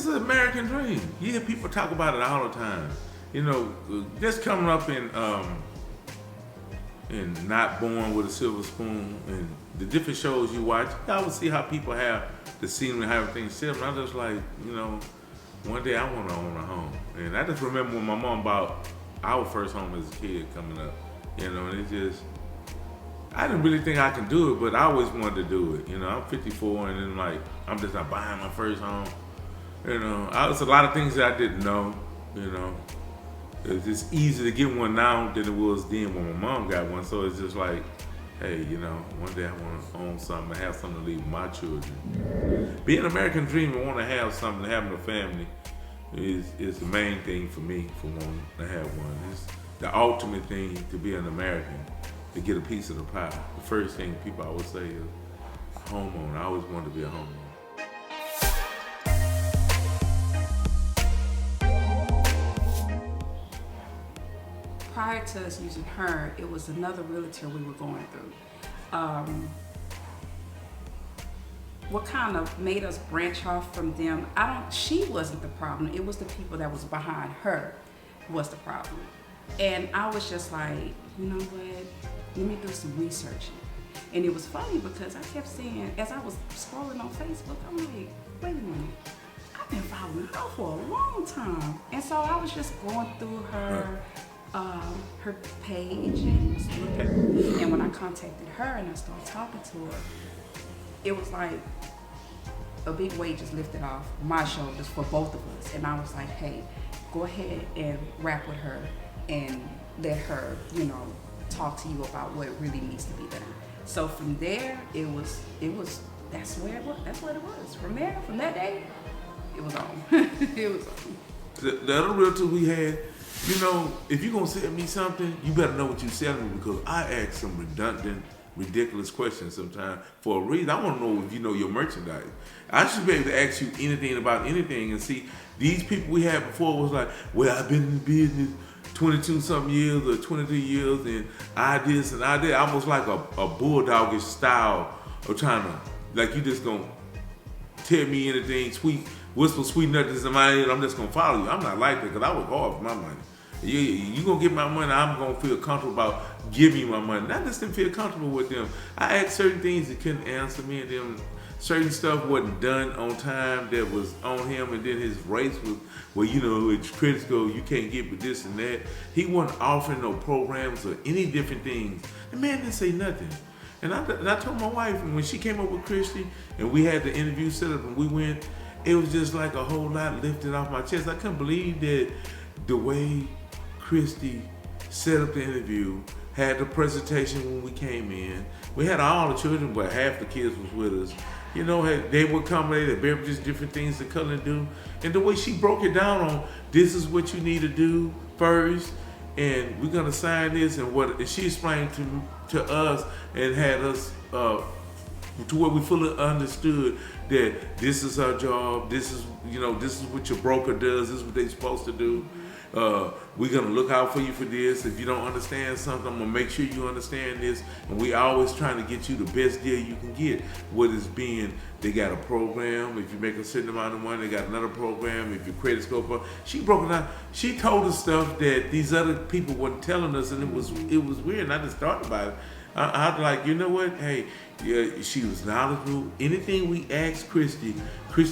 is an American dream. You hear people talk about it all the time. You know, just coming up in Not Born with a Silver Spoon and the different shows you watch, you always see how people have the scenery, how everything's set. And I'm just like, you know, one day I want to own a home. And I just remember when my mom bought our first home as a kid coming up, you know, and it just, I didn't really think I could do it, but I always wanted to do it. You know, I'm 54 and then like, I'm just not buying my first home. You know, it's a lot of things that I didn't know, you know. It's just easy to get one now than it was then when my mom got one. So it's just like, hey, you know, one day I want to own something and have something to leave my children. Being an American dream and want to have something, having a family is the main thing for me for wanting to have one. It's the ultimate thing to be an American, to get a piece of the pie. The first thing people always say is homeowner. I always wanted to be a homeowner. Prior to us using her, it was another realtor we were going through. What kind of made us branch off from them? She wasn't the problem. It was the people that was behind her was the problem. And I was just like, you know what? Let me do some researching. And it was funny because I kept seeing, as I was scrolling on Facebook, I'm like, wait a minute. I've been following her for a long time. And so I was just going through her page and just looking. And when I contacted her and I started talking to her, it was like a big weight just lifted off my shoulders for both of us. And I was like, hey, go ahead and rap with her and let her, you know, talk to you about what really needs to be done. So from there, that's what it was. From that day, it was on. It was on. The other realtor we had, you know, if you're gonna sell me something, you better know what you're selling me, because I ask some redundant, ridiculous questions sometimes for a reason. I want to know if you know your merchandise. I should be able to ask you anything about anything and see. These people we had before was like, well, I've been in business 22 something years or 23 years and I this and I that. Almost like a bulldogish style of trying to, like, you just gonna tell me anything, whisper sweet nothings in my ear, I'm just gonna follow you. I'm not like that, because I work hard for my money. You gonna get my money, I'm gonna feel comfortable about giving you my money. Not just to feel comfortable with them. I asked certain things that couldn't answer me, and then certain stuff wasn't done on time that was on him, and then his race was, well, you know, it's critics go, you can't get with this and that. He wasn't offering no programs or any different things. The man didn't say nothing. And I told my wife, and when she came up with Christy, and we had the interview set up and we went, it was just like a whole lot lifted off my chest. I couldn't believe that the way Christy set up the interview, had the presentation when we came in. We had all the children, but half the kids was with us. You know, they would come, they had beverages, different things to come and do. And the way she broke it down on, this is what you need to do first, and we're gonna sign this, and she explained to us and had us to where we fully understood that this is our job, this is what your broker does, this is what they're supposed to do. We're gonna look out for you for this. If you don't understand something, I'm gonna make sure you understand this. And we always trying to get you the best deal you can get. What is being, they got a program. If you make a certain amount of money, they got another program. If your credit score up, she broke it down. She told us stuff that these other people weren't telling us, and it was weird. And I just thought about it. I was like, you know what? Hey, yeah, she was knowledgeable. Anything we asked Christy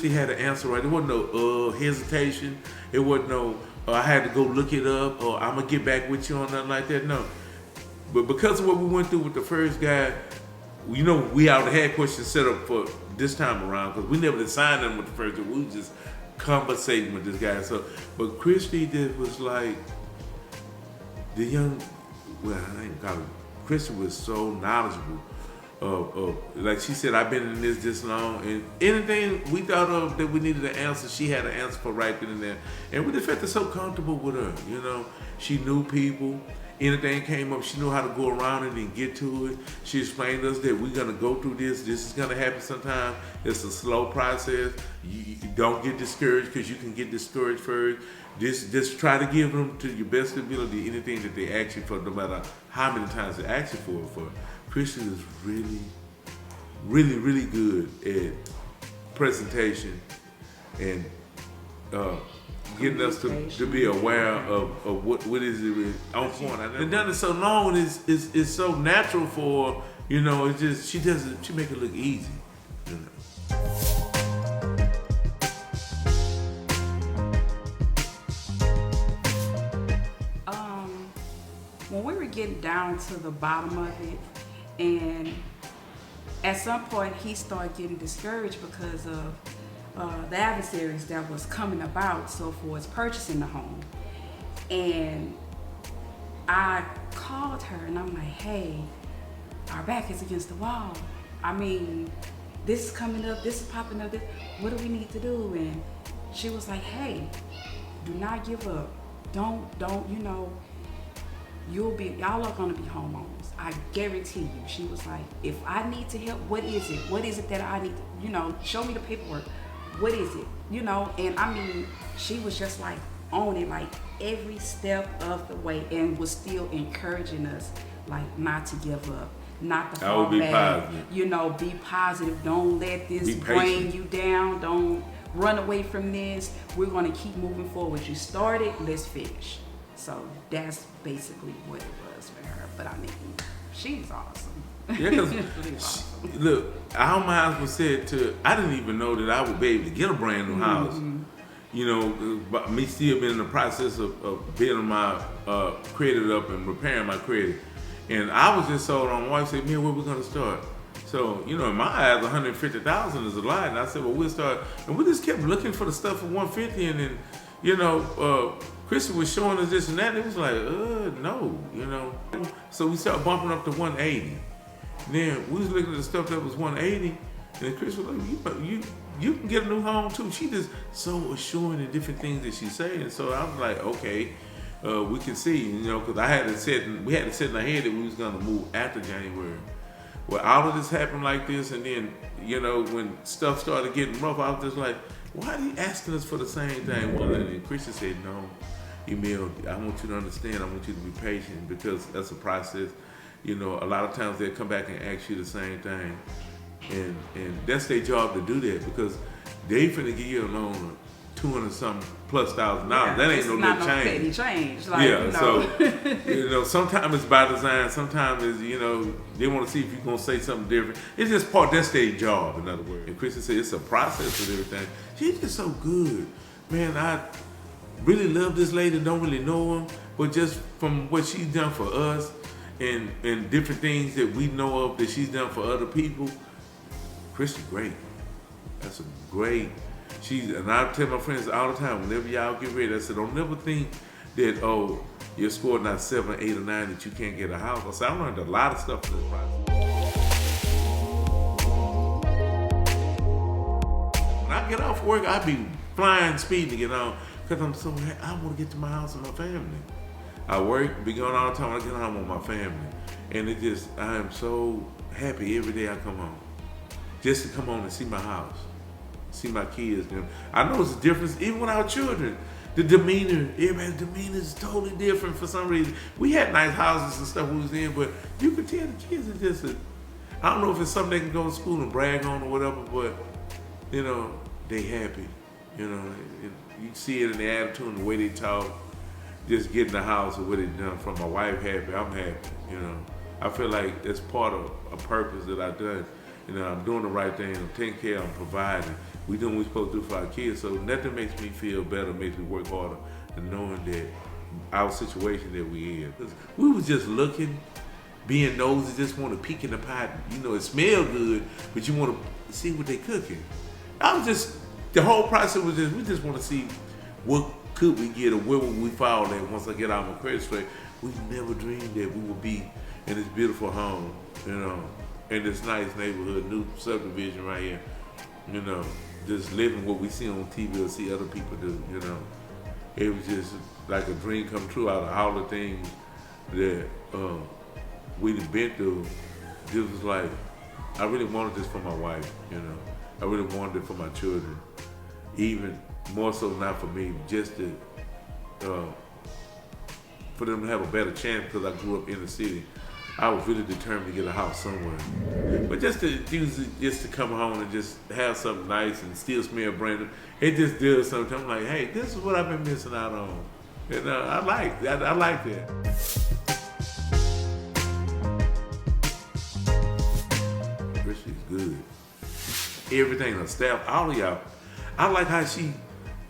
had an answer right. There wasn't no hesitation. It wasn't no, I had to go look it up, or I'm gonna get back with you on nothing like that. No. But because of what we went through with the first guy, you know, we already had questions set up for this time around, because we never signed them with the first guy. We was just conversating with this guy. So, but Christy was like, I ain't call it. Christy was so knowledgeable like she said, I've been in this long, and anything we thought of that we needed an answer, she had an answer for right then and there. And we just felt so comfortable with her, you know. She knew people. Anything came up, she knew how to go around it and get to it. She explained to us that we're gonna go through this. This is gonna happen sometime. It's a slow process. You don't get discouraged, because you can get discouraged first. Just try to give them to your best ability anything that they ask you for, no matter how many times they ask you for. Christian is really, really, really good at presentation and getting us to be aware of what is it on point. I've done it so long, and it's so natural for It's just she make it look easy. When we were getting down to the bottom of it, and at some point he started getting discouraged because of the adversaries that was coming about so for his purchasing the home. And I called her and I'm like, hey, our back is against the wall. I mean, this is coming up, this is popping up, what do we need to do? And she was like, hey, do not give up. Don't, y'all are gonna be homeowners. I guarantee you. She was like, if I need to help, what is it? What is it that I need to, show me the paperwork. What is it? And I mean, she was just like on it, like every step of the way, and was still encouraging us, like not to give up, not to fall back. Positive. Be positive. Don't let this bring you down. Don't run away from this. We're gonna keep moving forward. You started, let's finish. So that's basically what it was for her. But I mean, she's awesome. Yeah, because look, our minds were said I didn't even know that I would be able to get a brand new house. But me still being in the process of building my credit up and repairing my credit. And I was just sold on. My wife said, man, where we gonna start? So, in my eyes, $150,000 is a lot. And I said, well, we'll start. And we just kept looking for the stuff for $150. And then, Christian was showing us this and that. And it was like, no, So we started bumping up to 180. Then we was looking at the stuff that was 180. And Chris was like, you can get a new home too. She just so assuring in different things that she's saying. So I was like, okay, we can see, because we had to set in our head that we was gonna move after January. Well, all of this happened like this, and then when stuff started getting rough, I was just like, why are you asking us for the same thing? Well, and Christian said, no, Emeel, I want you to understand. I want you to be patient because that's a process. A lot of times they'll come back and ask you the same thing. And that's their job to do that because they finna give you a loan of $200-something plus $1,000. Yeah, that ain't no little change. change. It's not no petty change. So sometimes it's by design. Sometimes it's they want to see if you're gonna say something different. It's just that's their job. In other words, and Kristen said it's a process with everything. She's just so good, man. I really love this lady. Don't really know her, but just from what she's done for us and different things that we know of that she's done for other people. Christian, great. That's a great. And I tell my friends all the time, whenever y'all get ready, I said, don't never think that, you're scored not 7, 8, or 9 that you can't get a house. I said, I learned a lot of stuff in this process. When I get off work, I be flying speed to get on because I'm so happy. I want to get to my house and my family. I work, be going all the time. I get home with my family. And I am so happy every day I come home. Just to come home and see my house, see my kids. I notice a difference even with our children. The demeanor, everybody's demeanor is totally different for some reason. We had nice houses and stuff we was in, but you could tell the kids are just I don't know if it's something they can go to school and brag on or whatever, but, they happy. You see it in their attitude and the way they talk, just getting the house or what they done from my wife happy, I'm happy, I feel like it's part of a purpose that I've done. I'm doing the right thing, I'm taking care, I'm providing. We doing what we're supposed to do for our kids, so nothing makes me feel better, makes me work harder than knowing that our situation that we in. We was just looking, being nosy, just want to peek in the pot. It smell good, but you want to see what they cooking. The whole process was we just want to see what could we get or where would we fall at once I get out my credit straight. We never dreamed that we would be in this beautiful home, in this nice neighborhood, new subdivision right here, just living what we see on TV or see other people do, It was just like a dream come true out of all the things that we've been through. This was like, I really wanted this for my wife, I really wanted it for my children. Even more so not for me, just to, for them to have a better chance because I grew up in the city. I was really determined to get a house somewhere. But just to come home and just have something nice and still smell brand new, it just does something. I'm like, hey, this is what I've been missing out on. And I like that. She's good. Everything, her staff, all of y'all. I like how she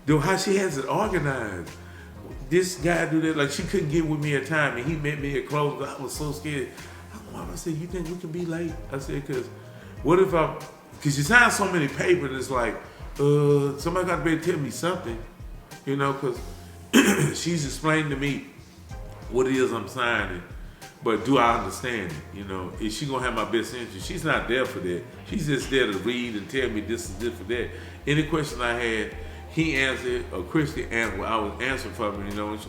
has it organized. This guy do that, like she couldn't get with me at time, and he met me at close. I was so scared. I said, you think we can be late? I said, because you sign so many papers, it's like, somebody got to be able to tell me something, because she's explaining to me what it is I'm signing, but do I understand it? Is she gonna have my best interest? She's not there for that. She's just there to read and tell me this is this for that. Any question I had, he answered, or Christy answered. Well, I was answering for me, and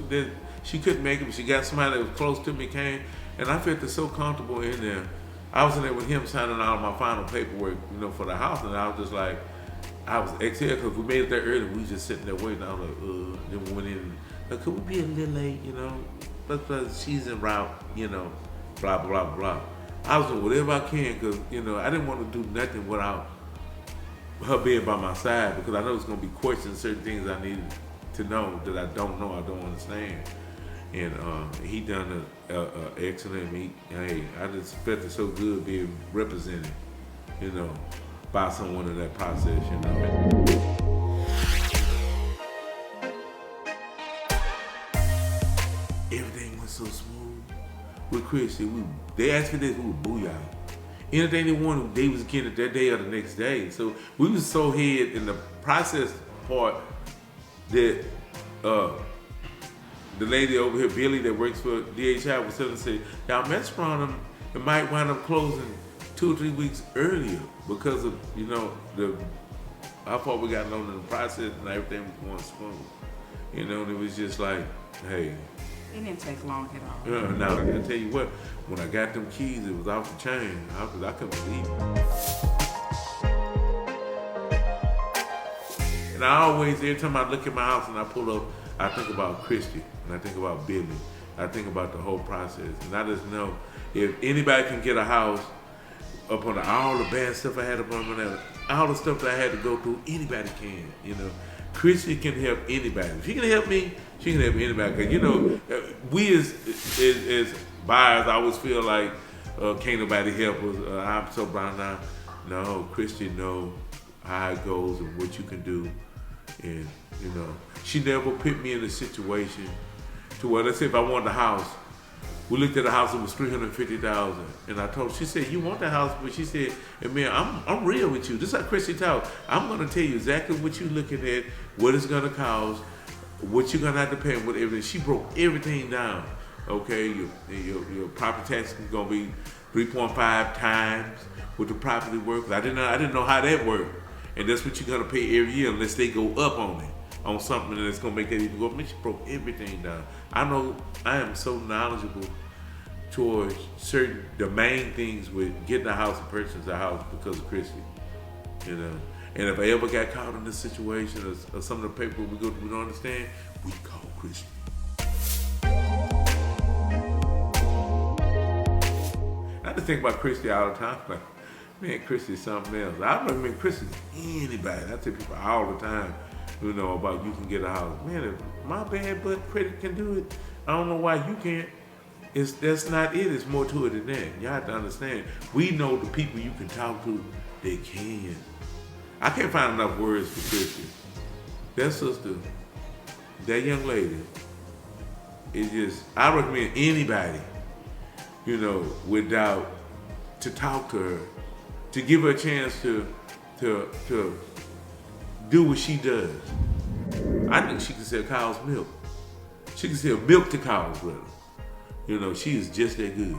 she couldn't make it, but she got somebody that was close to me came, and I felt so comfortable in there. I was in there with him signing all my final paperwork, for the house, and I was just like, I was excited because we made it there early. We was just sitting there waiting. I was like, then we went in. Like, could we be a little late, But she's en route, blah, blah, blah. I was doing whatever I can because, I didn't want to do nothing without her being by my side because I know it's going to be questions, certain things I needed to know that I don't know, I don't understand. And he done an excellent meet. Hey, I just felt it so good being represented, by someone in that process, Everything was so smooth. With Christy, they asked for this, we would booyah. Anything they wanted, they was getting it that day or the next day. So we was so ahead in the process part that the lady over here, Billy, that works for DHI, was telling us, y'all mess around them, it might wind up closing 2 or 3 weeks earlier because of, how far we got along in the process and everything was going smooth. And it was just like, hey. It didn't take long at all. Now, I tell you what, when I got them keys, it was off the chain. I couldn't believe it. And I always, every time I look at my house and I pull up, I think about Christy and I think about Billy. I think about the whole process. And I just know if anybody can get a house up on all the bad stuff I had up on my, all the stuff that I had to go through, anybody can, Christy can help anybody. If she can help me, she can help anybody. Cause we as buyers, I always feel like can't nobody help us. I'm so blind now. No, Christy know how it goes and what you can do, and she never put me in a situation to where, let's say if I wanted a house, we looked at a house that was $350,000, and I told her, she said, you want the house, but she said, Emeel, I'm real with you. This is how Christy talk. I'm gonna tell you exactly what you're looking at, what it's gonna cost, what you're gonna have to pay, what everything. She broke everything down. Okay, your property tax is gonna be 3.5 times what the property worth. I didn't know how that worked, and that's what you're gonna pay every year unless they go up on it. On something that's gonna make that even go up. She broke everything down. I know I am so knowledgeable towards the main things with getting a house and purchasing a house because of Christy. And if I ever got caught in this situation or some of the paper we don't understand, we call Christy. I just think about Christy all the time. Like, man, Christy's something else. I don't mean Christy's anybody. I tell people all the time, about you can get a house. Man, if my bad butt credit can do it, I don't know why you can't. That's not it. It's more to it than that. You have to understand. We know the people you can talk to, they can. I can't find enough words for Christy. That sister, that young lady, is just, I recommend anybody, without, to talk to her, to give her a chance to do what she does. I think she can sell cow's milk. She can sell milk to cows, brother. She is just that good.